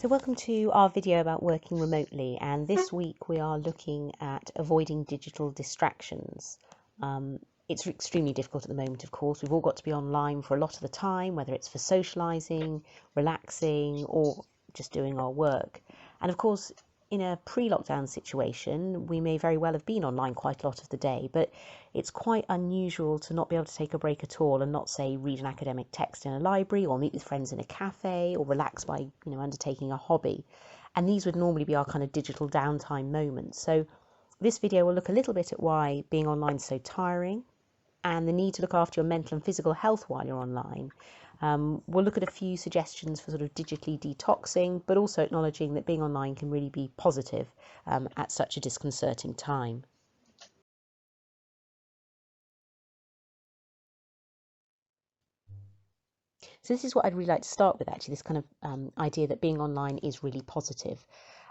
So welcome to our video about working remotely, and this week we are looking at avoiding digital distractions. It's extremely difficult at the moment, of course. We've all got to be online for a lot of the time, whether it's for socialising, relaxing, or just doing our work. And of course, in a pre-lockdown situation, we may very well have been online quite a lot of the day, but it's quite unusual to not be able to take a break at all and not, say, read an academic text in a library or meet with friends in a cafe or relax by, undertaking a hobby. And these would normally be our kind of digital downtime moments. So this video will look a little bit at why being online is so tiring and the need to look after your mental and physical health while you're online. We'll look at a few suggestions for sort of digitally detoxing, but also acknowledging that being online can really be positive at such a disconcerting time. So this is what I'd really like to start with, actually, this kind of idea that being online is really positive.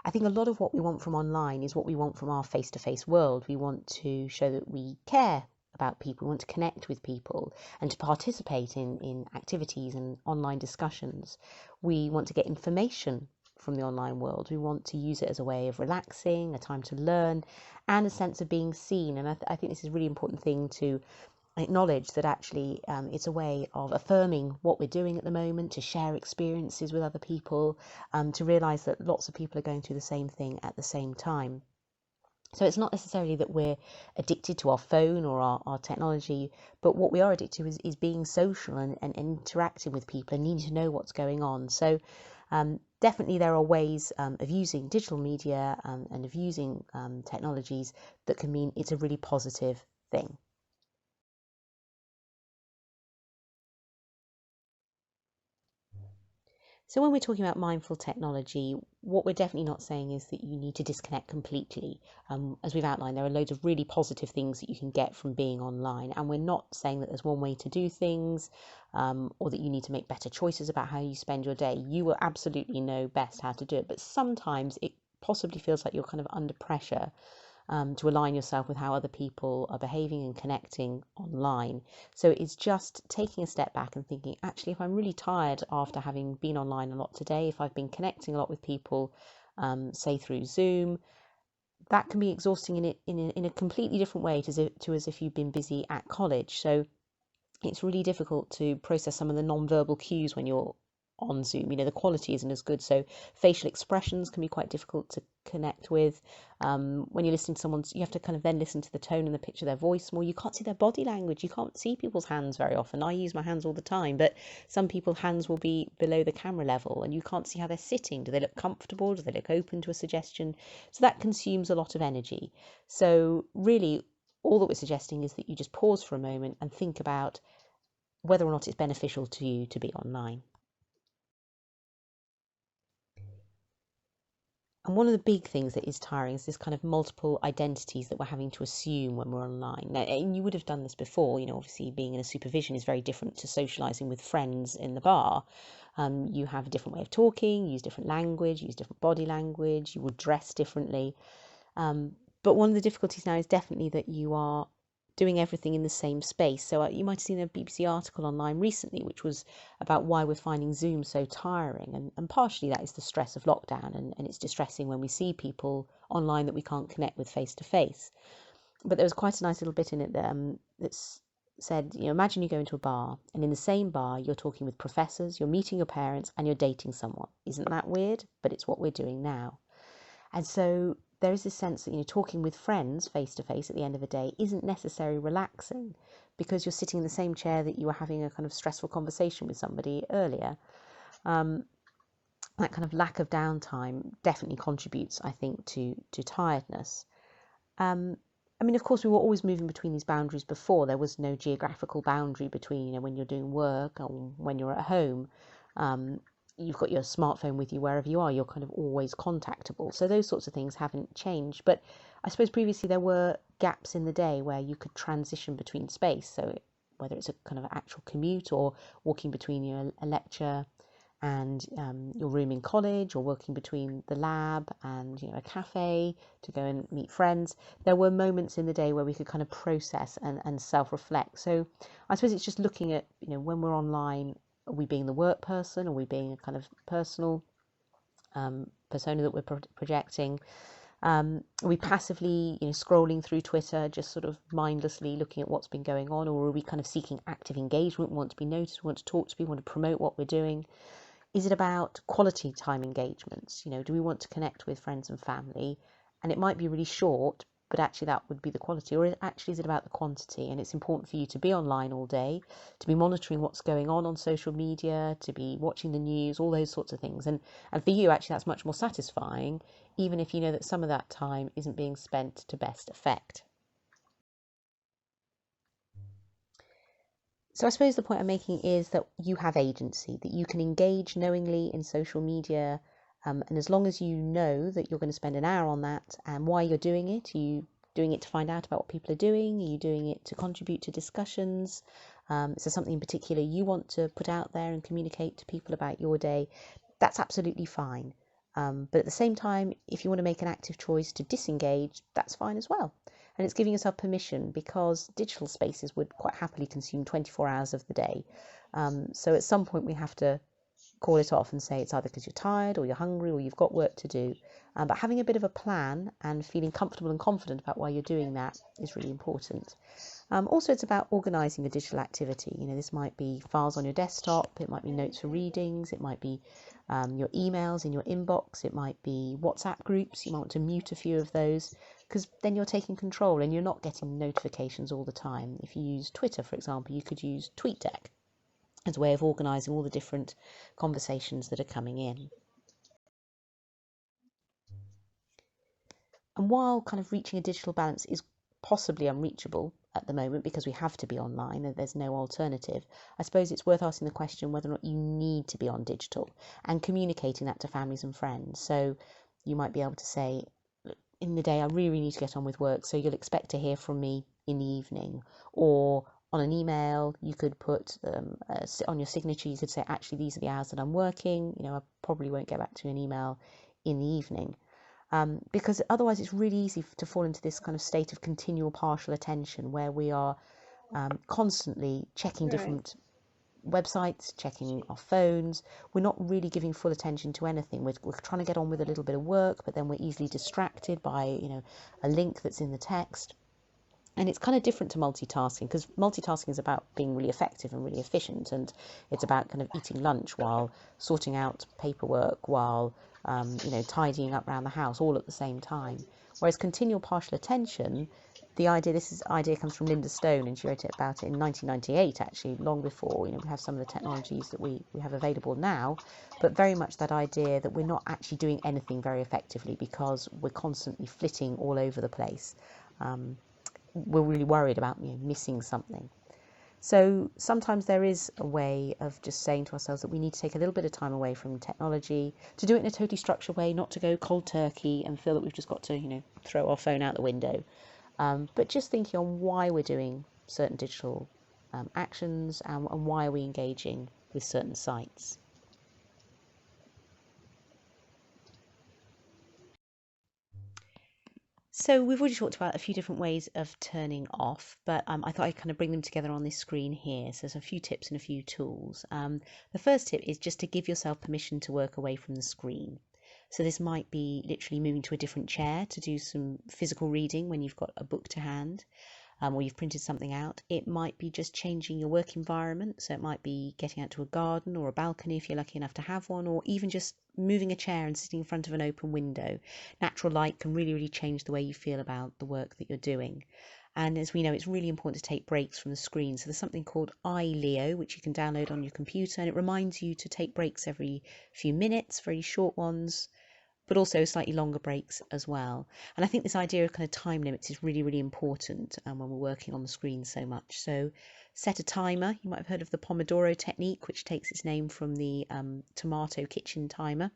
I think a lot of what we want from online is what we want from our face-to-face world. We want to show that we care about people, we want to connect with people and to participate in activities and online discussions. We want to get information from the online world. We want to use it as a way of relaxing, a time to learn, and a sense of being seen. And I think this is a really important thing to acknowledge, that actually it's a way of affirming what we're doing at the moment, to share experiences with other people, to realise that lots of people are going through the same thing at the same time. So it's not necessarily that we're addicted to our phone or our technology, but what we are addicted to is being social and interacting with people and needing to know what's going on. So definitely there are ways of using digital media and of using technologies that can mean it's a really positive thing. So when we're talking about mindful technology, what we're definitely not saying is that you need to disconnect completely. As we've outlined, there are loads of really positive things that you can get from being online, and we're not saying that there's one way to do things, or that you need to make better choices about how you spend your day. You will absolutely know best how to do it, but sometimes it possibly feels like you're kind of under pressure to align yourself with how other people are behaving and connecting online. So it's just taking a step back and thinking, actually, if I'm really tired after having been online a lot today, if I've been connecting a lot with people, say through Zoom, that can be exhausting in a completely different way to as if you've been busy at college. So it's really difficult to process some of the non-verbal cues when you're on Zoom. The quality isn't as good. So facial expressions can be quite difficult to connect with. When you're listening to someone, you have to kind of then listen to the tone and the pitch of their voice more. You can't see their body language. You can't see people's hands very often. I use my hands all the time, but some people's hands will be below the camera level and you can't see how they're sitting. Do they look comfortable? Do they look open to a suggestion? So that consumes a lot of energy. So really, all that we're suggesting is that you just pause for a moment and think about whether or not it's beneficial to you to be online. And one of the big things that is tiring is this kind of multiple identities that we're having to assume when we're online. Now, and you would have done this before, obviously being in a supervision is very different to socialising with friends in the bar. You have a different way of talking, use different language, use different body language, you will dress differently. But one of the difficulties now is definitely that you are doing everything in the same space. So you might have seen a BBC article online recently, which was about why we're finding Zoom so tiring. And partially that is the stress of lockdown, and it's distressing when we see people online that we can't connect with face to face. But there was quite a nice little bit in it that said, imagine you go into a bar, and in the same bar, you're talking with professors, you're meeting your parents, and you're dating someone. Isn't that weird? But it's what we're doing now. And so there is this sense that, talking with friends face to face at the end of the day isn't necessarily relaxing, because you're sitting in the same chair that you were having a kind of stressful conversation with somebody earlier. That kind of lack of downtime definitely contributes, I think, to tiredness. Of course, we were always moving between these boundaries before. There was no geographical boundary between, when you're doing work or when you're at home. You've got your smartphone with you wherever you are, you're kind of always contactable. So those sorts of things haven't changed. But I suppose previously there were gaps in the day where you could transition between space. So whether it's a kind of actual commute or walking between a lecture and your room in college, or working between the lab and a cafe to go and meet friends, there were moments in the day where we could kind of process and self-reflect. So I suppose it's just looking at, when we're online, are we being the work person? Are we being a kind of personal persona that we're projecting? Are we passively, scrolling through Twitter, just sort of mindlessly looking at what's been going on, or are we kind of seeking active engagement? We want to be noticed, we want to talk to people, we want to promote what we're doing. Is it about quality time engagements? Do we want to connect with friends and family? And it might be really short, but actually that would be the quality. Or actually is it about the quantity? And it's important for you to be online all day, to be monitoring what's going on social media, to be watching the news, all those sorts of things. And for you, actually, that's much more satisfying, even if you know that some of that time isn't being spent to best effect. So I suppose the point I'm making is that you have agency, that you can engage knowingly in social media. And as long as you know that you're going to spend an hour on that and why you're doing it, are you doing it to find out about what people are doing? Are you doing it to contribute to discussions? Is there something in particular you want to put out there and communicate to people about your day? That's absolutely fine. But at the same time, if you want to make an active choice to disengage, that's fine as well. And it's giving yourself permission, because digital spaces would quite happily consume 24 hours of the day. So at some point we have to call it off and say it's either because you're tired or you're hungry or you've got work to do. But having a bit of a plan and feeling comfortable and confident about why you're doing that is really important. Also, it's about organising a digital activity. This might be files on your desktop, it might be notes for readings, it might be your emails in your inbox, it might be WhatsApp groups. You might want to mute a few of those, because then you're taking control and you're not getting notifications all the time. If you use Twitter, for example, you could use TweetDeck as a way of organising all the different conversations that are coming in. And while kind of reaching a digital balance is possibly unreachable at the moment because we have to be online and there's no alternative, I suppose it's worth asking the question whether or not you need to be on digital and communicating that to families and friends. So you might be able to say, in the day, I really need to get on with work, so you'll expect to hear from me in the evening. Or on an email, you could put on your signature, you could say, actually, these are the hours that I'm working. I probably won't get back to an email in the evening. Because otherwise it's really easy to fall into this kind of state of continual partial attention where we are constantly checking different websites, checking our phones. We're not really giving full attention to anything. We're trying to get on with a little bit of work, but then we're easily distracted by a link that's in the text. And it's kind of different to multitasking, because multitasking is about being really effective and really efficient, and it's about kind of eating lunch while sorting out paperwork, while tidying up around the house, all at the same time. Whereas continual partial attention, this idea comes from Linda Stone, and she wrote about it in 1998, actually, long before we have some of the technologies that we have available now. But very much that idea that we're not actually doing anything very effectively because we're constantly flitting all over the place. We're really worried about missing something. So sometimes there is a way of just saying to ourselves that we need to take a little bit of time away from technology, to do it in a totally structured way, not to go cold turkey and feel that we've just got to throw our phone out the window. But just thinking on why we're doing certain digital actions, and why are we engaging with certain sites. So we've already talked about a few different ways of turning off, but I thought I'd kind of bring them together on this screen here. So there's a few tips and a few tools. The first tip is just to give yourself permission to work away from the screen. So this might be literally moving to a different chair to do some physical reading when you've got a book to hand. Or you've printed something out. It might be just changing your work environment. So it might be getting out to a garden or a balcony if you're lucky enough to have one, or even just moving a chair and sitting in front of an open window. Natural light can really, really change the way you feel about the work that you're doing. And as we know, it's really important to take breaks from the screen. So there's something called iLeo, which you can download on your computer, and it reminds you to take breaks every few minutes, very short ones, but also slightly longer breaks as well. And I think this idea of kind of time limits is really, really important when we're working on the screen so much. So set a timer. You might have heard of the Pomodoro technique, which takes its name from the tomato kitchen timer.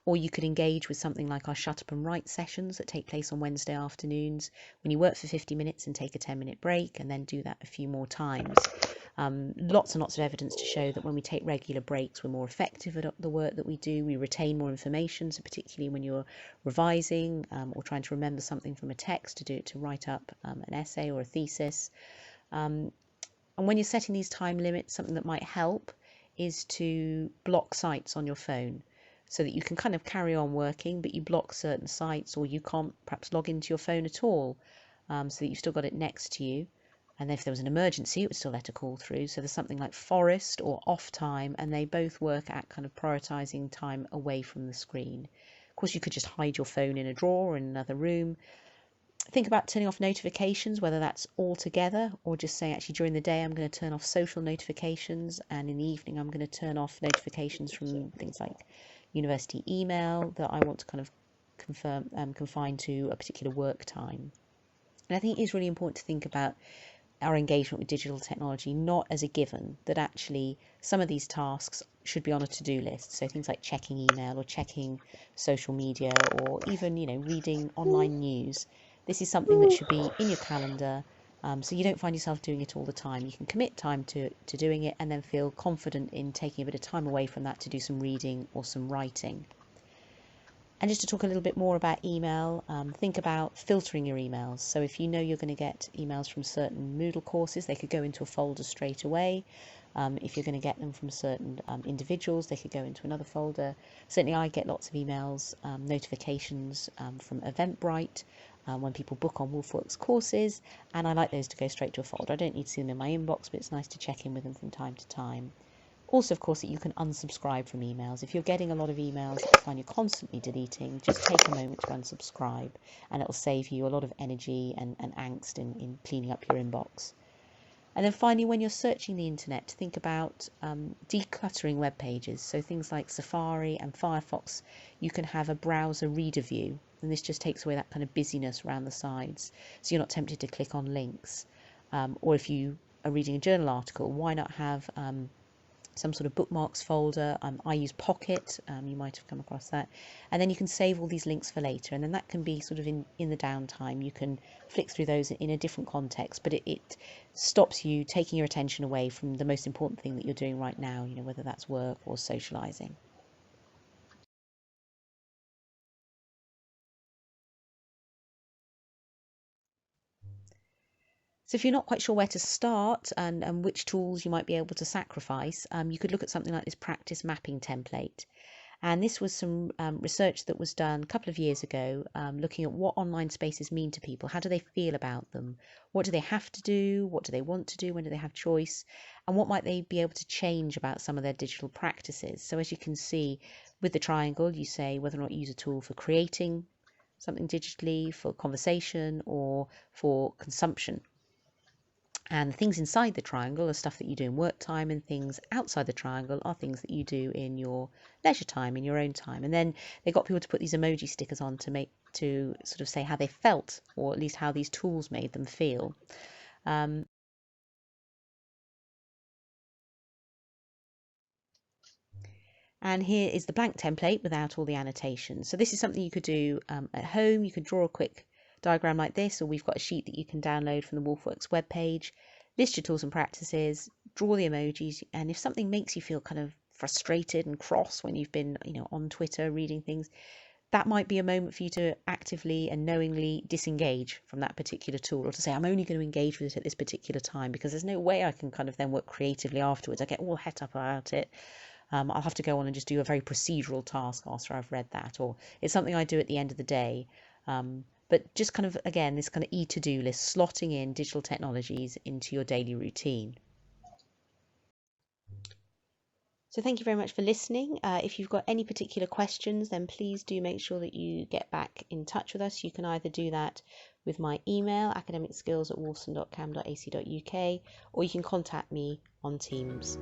Or you could engage with something like our Shut Up and Write sessions that take place on Wednesday afternoons, when you work for 50 minutes and take a 10-minute break, and then do that a few more times. Lots and lots of evidence to show that when we take regular breaks, we're more effective at the work that we do. We retain more information, so particularly when you're revising or trying to remember something from a text, to write up an essay or a thesis. And when you're setting these time limits, something that might help is to block sites on your phone. so that you can kind of carry on working, but you block certain sites, or you can't perhaps log into your phone at all, so that you've still got it next to you. And if there was an emergency, it would still let a call through. So there's something like forest or off time, and they both work at kind of prioritizing time away from the screen. Of course, you could just hide your phone in a drawer or in another room. Think about turning off notifications, whether that's all together or just saying, actually, during the day, I'm going to turn off social notifications, and in the evening, I'm going to turn off notifications from things like university email that I want to kind of confine to a particular work time. And I think it's really important to think about our engagement with digital technology not as a given, that actually some of these tasks should be on a to-do list. So things like checking email or checking social media, or even, reading online news. This is something that should be in your calendar, so you don't find yourself doing it all the time. You can commit time to doing it and then feel confident in taking a bit of time away from that to do some reading or some writing. And just to talk a little bit more about email, think about filtering your emails. So if you know you're going to get emails from certain Moodle courses, they could go into a folder straight away. If you're going to get them from certain individuals, they could go into another folder. Certainly I get lots of emails, notifications from Eventbrite when people book on WolfWorks courses, and I like those to go straight to a folder. I don't need to see them in my inbox, but it's nice to check in with them from time to time. Also, of course, that you can unsubscribe from emails. If you're getting a lot of emails that you find you're constantly deleting, just take a moment to unsubscribe, and it'll save you a lot of energy and angst in cleaning up your inbox. And then finally, when you're searching the internet, think about decluttering web pages. So things like Safari and Firefox, you can have a browser reader view, and this just takes away that kind of busyness around the sides, so you're not tempted to click on links. Or if you are reading a journal article, why not have some sort of bookmarks folder. I use Pocket, you might have come across that, and then you can save all these links for later, and then that can be sort of in the downtime. You can flick through those in a different context, but it stops you taking your attention away from the most important thing that you're doing right now, whether that's work or socializing. So if you're not quite sure where to start and which tools you might be able to sacrifice, you could look at something like this practice mapping template. And this was some research that was done a couple of years ago, looking at what online spaces mean to people. How do they feel about them? What do they have to do? What do they want to do? When do they have choice? And what might they be able to change about some of their digital practices? So as you can see with the triangle, you say whether or not you use a tool for creating something digitally, for conversation, or for consumption. And things inside the triangle are stuff that you do in work time, and things outside the triangle are things that you do in your leisure time, in your own time. And then they got people to put these emoji stickers on to sort of say how they felt, or at least how these tools made them feel. And here is the blank template without all the annotations. So this is something you could do at home. You could draw a quick diagram like this, or we've got a sheet that you can download from the WolfWorks webpage. List your tools and practices, draw the emojis, and if something makes you feel kind of frustrated and cross when you've been, on Twitter reading things, that might be a moment for you to actively and knowingly disengage from that particular tool, or to say, I'm only going to engage with it at this particular time, because there's no way I can kind of then work creatively afterwards. I get all het up about it. I'll have to go on and just do a very procedural task after I've read that, or it's something I do at the end of the day. But just kind of, again, this kind of to-do list, slotting in digital technologies into your daily routine. So thank you very much for listening. If you've got any particular questions, then please do make sure that you get back in touch with us. You can either do that with my email, academicskills@wolfson.cam.ac.uk, or you can contact me on Teams.